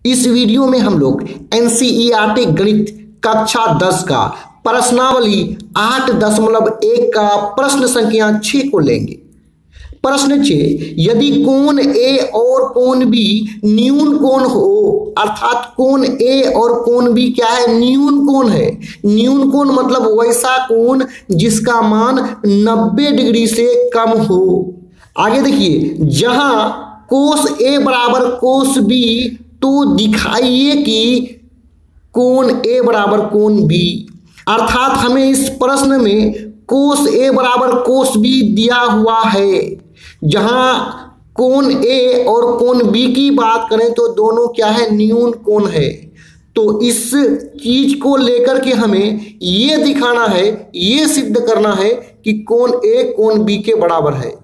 इस वीडियो में हम लोग एनसीईआरटी गणित कक्षा 10 का प्रश्नावली 8.1 का प्रश्न संख्या 6 को लेंगे। प्रश्न 6, यदि कोण ए और कोण बी न्यून कोण हो, अर्थात कोण ए और कोण बी क्या है, न्यून कोण है। न्यून कोण मतलब वैसा कोण जिसका मान 90 डिग्री से कम हो। आगे देखिए, जहां कोस ए बराबर कोस बी, तो दिखाइए कि कोण ए बराबर कोण बी। अर्थात हमें इस प्रश्न में कोस ए बराबर कोस बी दिया हुआ है। जहां कोण ए और कोण बी की बात करें तो दोनों क्या है, न्यून कोण है। तो इस चीज को लेकर के हमें ये दिखाना है, ये सिद्ध करना है कि कोण ए कोण बी के बराबर है।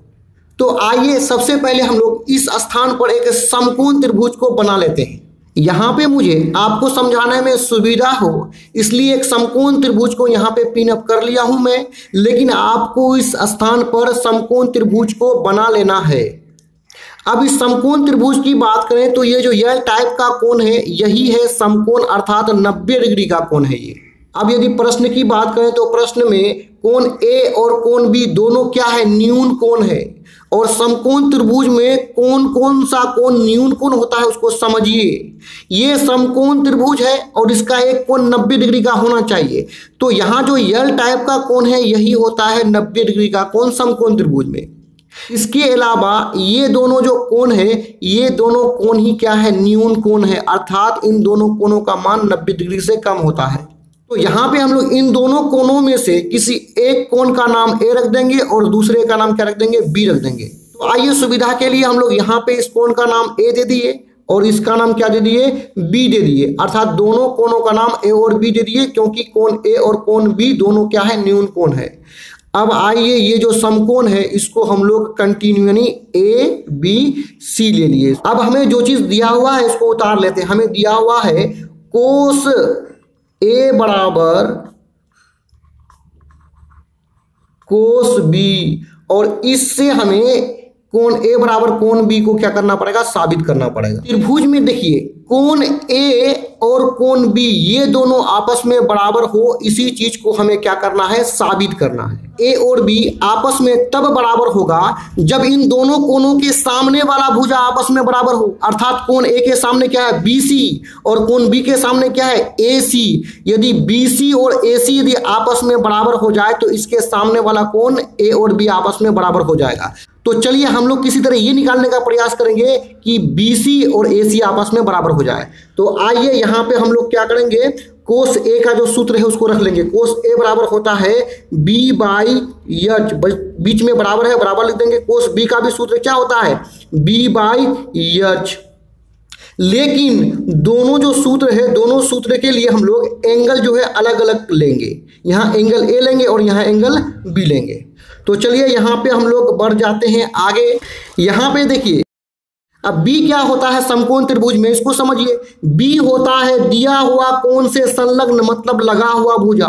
तो आइए सबसे पहले हम लोग इस स्थान पर एक समकोण त्रिभुज को बना लेते हैं। यहाँ पे मुझे आपको समझाने में सुविधा हो इसलिए एक समकोण त्रिभुज को यहाँ पे पिन अप कर लिया हूं मैं, लेकिन आपको इस स्थान पर समकोण त्रिभुज को बना लेना है। अब इस समकोण त्रिभुज की बात करें तो ये जो एल टाइप का कोण है यही है समकोण, अर्थात 90 डिग्री का कोण है ये। अब यदि प्रश्न की बात करें तो प्रश्न में कोण ए और कोण बी दोनों क्या है, न्यून कोण है। और समकोण त्रिभुज में कौन सा कोण न्यून कोण होता है उसको समझिए। ये समकोण त्रिभुज है और इसका एक कोण 90 डिग्री का होना चाहिए। तो यहाँ जो एल टाइप का कोण है यही होता है 90 डिग्री का कोण समकोण त्रिभुज में। इसके अलावा ये दोनों जो कोण है, ये दोनों कोण ही क्या है, न्यून कोण है, अर्थात इन दोनों कोणों का मान 90 डिग्री से कम होता है। तो यहाँ पे हम लोग इन दोनों कोणों में से किसी एक कोण का नाम ए रख देंगे और दूसरे का नाम क्या रख देंगे, बी रख देंगे। तो आइए सुविधा के लिए हम लोग यहाँ पे इस कोण का नाम ए दे दिए और इसका नाम क्या दे दिए, बी दे दिए। अर्थात दोनों कोणों का नाम ए और बी दे दिए, क्योंकि कोण ए और कोण बी दोनों क्या है, न्यून कोण है। अब आइए ये जो समकोण है इसको हम लोग कंटिन्यूअली ए बी सी ले लिए। अब हमें जो चीज दिया हुआ है इसको उतार लेते हैं। हमें दिया हुआ है कोस ए बराबर कोस बी, और इससे हमें कोण ए बराबर कोण बी को क्या करना पड़ेगा, साबित करना पड़ेगा। त्रिभुज में देखिए कोण ए और कोण बी ये दोनों आपस में बराबर हो, इसी चीज को हमें क्या करना है, साबित करना है। ए और बी आपस में तब बराबर होगा जब इन दोनों कोणों के सामने वाला भुजा आपस में बराबर हो। अर्थात कोण ए के सामने क्या है, बीसी, और कोण बी के सामने क्या है, एसी। यदि बीसी और एसी यदि आपस में बराबर हो जाए तो इसके सामने वाला कोण ए और बी आपस में बराबर हो जाएगा। तो चलिए हम लोग किसी तरह ये निकालने का प्रयास करेंगे कि बीसी और एसी आपस में बराबर हो जाए। तो आइए यहाँ पे हम लोग क्या करेंगे, कोस ए का जो सूत्र है उसको रख लेंगे। कोस ए बराबर होता है बी बाई एच, बीच में बराबर है, बराबर लिख देंगे। कोस बी का भी सूत्र क्या होता है, बी बाई एच। लेकिन दोनों जो सूत्र है, दोनों सूत्र के लिए हम लोग एंगल जो है अलग अलग लेंगे। यहाँ एंगल ए लेंगे और यहाँ एंगल बी लेंगे। तो चलिए यहाँ पे हम लोग बढ़ जाते हैं आगे। यहाँ पे देखिए अब बी क्या होता है समकोण त्रिभुज में, इसको समझिए। बी होता है दिया हुआ कोण से संलग्न, मतलब लगा हुआ भुजा।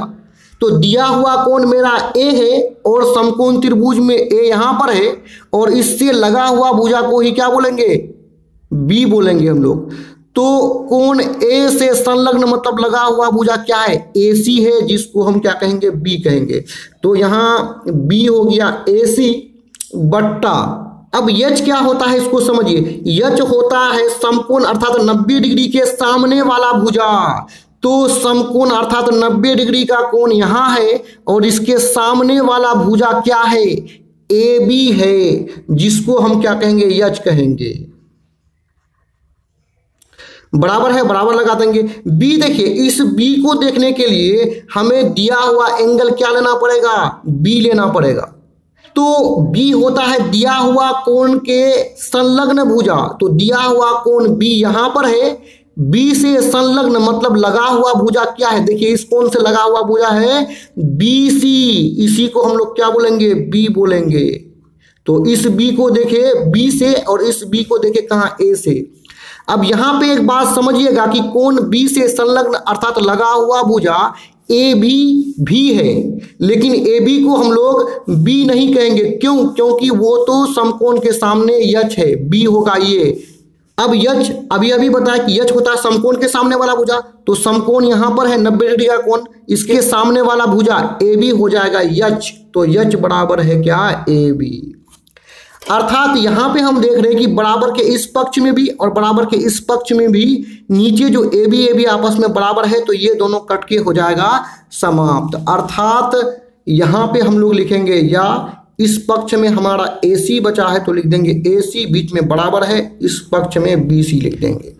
तो दिया हुआ कोण मेरा ए है और समकोण त्रिभुज में ए यहाँ पर है, और इससे लगा हुआ भुजा को ही क्या बोलेंगे, बी बोलेंगे हम लोग। तो कोण ए से संलग्न मतलब लगा हुआ भुजा क्या है, एसी है, जिसको हम क्या कहेंगे, बी कहेंगे। तो यहाँ बी हो गया एसी बट्टा। अब यच क्या होता है इसको समझिए। यच होता है समकोण अर्थात 90 डिग्री के सामने वाला भुजा। तो समकोण अर्थात 90 डिग्री का कोण यहाँ है और इसके सामने वाला भुजा क्या है, ए बी है, जिसको हम क्या कहेंगे, यच कहेंगे। बराबर है, बराबर लगा देंगे। बी देखिए, इस बी को देखने के लिए हमें दिया हुआ एंगल क्या लेना पड़ेगा, बी लेना पड़ेगा। तो बी होता है दिया हुआ कोण के संलग्न भुजा। तो दिया हुआ कोण बी यहां पर है, बी से संलग्न मतलब लगा हुआ भुजा क्या है, देखिए इस कोण से लगा हुआ भुजा है बीसी, इसी को हम लोग क्या बोलेंगे, बी बोलेंगे। तो इस बी को देखे बी से और इस बी को देखे कहां, ए से। अब यहां पे एक बात समझिएगा कि कोण बी से संलग्न अर्थात लगा हुआ भुजा ए भी है, लेकिन ए बी को हम लोग बी नहीं कहेंगे। क्यों? क्योंकि वो तो समकोण के सामने यच है, बी होगा ये। अब यच अभी बताया कि यच होता है समकोण के सामने वाला भुजा, तो समकोण यहां पर है 90 डिग्री का कोण, इसके सामने वाला भुजा ए बी हो जाएगा यच, तो यच बराबर है क्या ए बी। अर्थात यहां पे हम देख रहे हैं कि बराबर के इस पक्ष में भी और बराबर के इस पक्ष में भी नीचे जो ए बी आपस में बराबर है, तो ये दोनों कट के हो जाएगा समाप्त। अर्थात यहां पे हम लोग लिखेंगे या इस पक्ष में हमारा AC बचा है तो लिख देंगे AC बीच में बराबर है, इस पक्ष में BC लिख देंगे।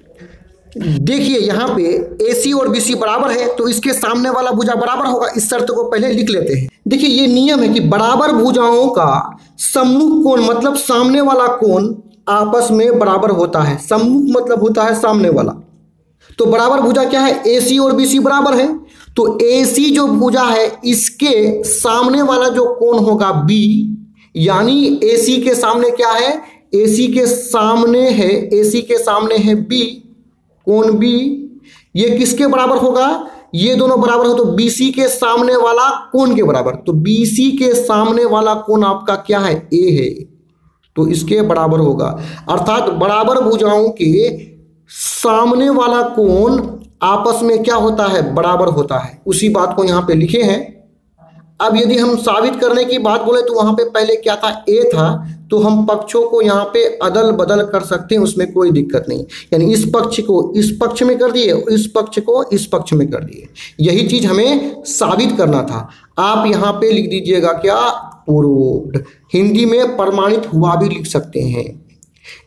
देखिए यहाँ पे AC और BC बराबर है तो इसके सामने वाला भुजा बराबर होगा, इस शर्त को पहले लिख लेते हैं। देखिए ये नियम है कि बराबर भुजाओं का सम्मुख कोण मतलब सामने वाला कोण आपस में बराबर होता है। सम्मुख मतलब होता है सामने वाला, तो बराबर भुजा क्या है AC और BC बराबर है, तो AC जो भुजा है इसके सामने वाला जो कोण होगा B, यानी AC के सामने क्या है, AC के सामने है B, कोण B, ये किसके बराबर होगा, ये दोनों बराबर हो तो BC के सामने वाला कोण के बराबर, तो BC के सामने वाला कोण आपका क्या है A है, तो इसके बराबर होगा। अर्थात बराबर भुजाओं के सामने वाला कोण आपस में क्या होता है बराबर होता है, उसी बात को यहाँ पे लिखे हैं। अब यदि हम साबित करने की बात बोले तो वहां पे पहले क्या था A था, तो हम पक्षों को यहाँ पे अदल बदल कर सकते हैं, उसमें कोई दिक्कत नहीं। यानी इस पक्ष को इस पक्ष में कर दिए, इस पक्ष को इस पक्ष में कर दिए, यही चीज हमें साबित करना था। आप यहाँ पे लिख दीजिएगा क्या प्रूव्ड, हिंदी में प्रमाणित हुआ भी लिख सकते हैं।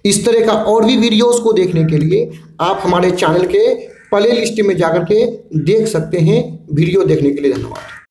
इस तरह का और भी वीडियोस को देखने के लिए आप हमारे चैनल के प्ले लिस्ट में जाकर के देख सकते हैं। वीडियो देखने के लिए धन्यवाद।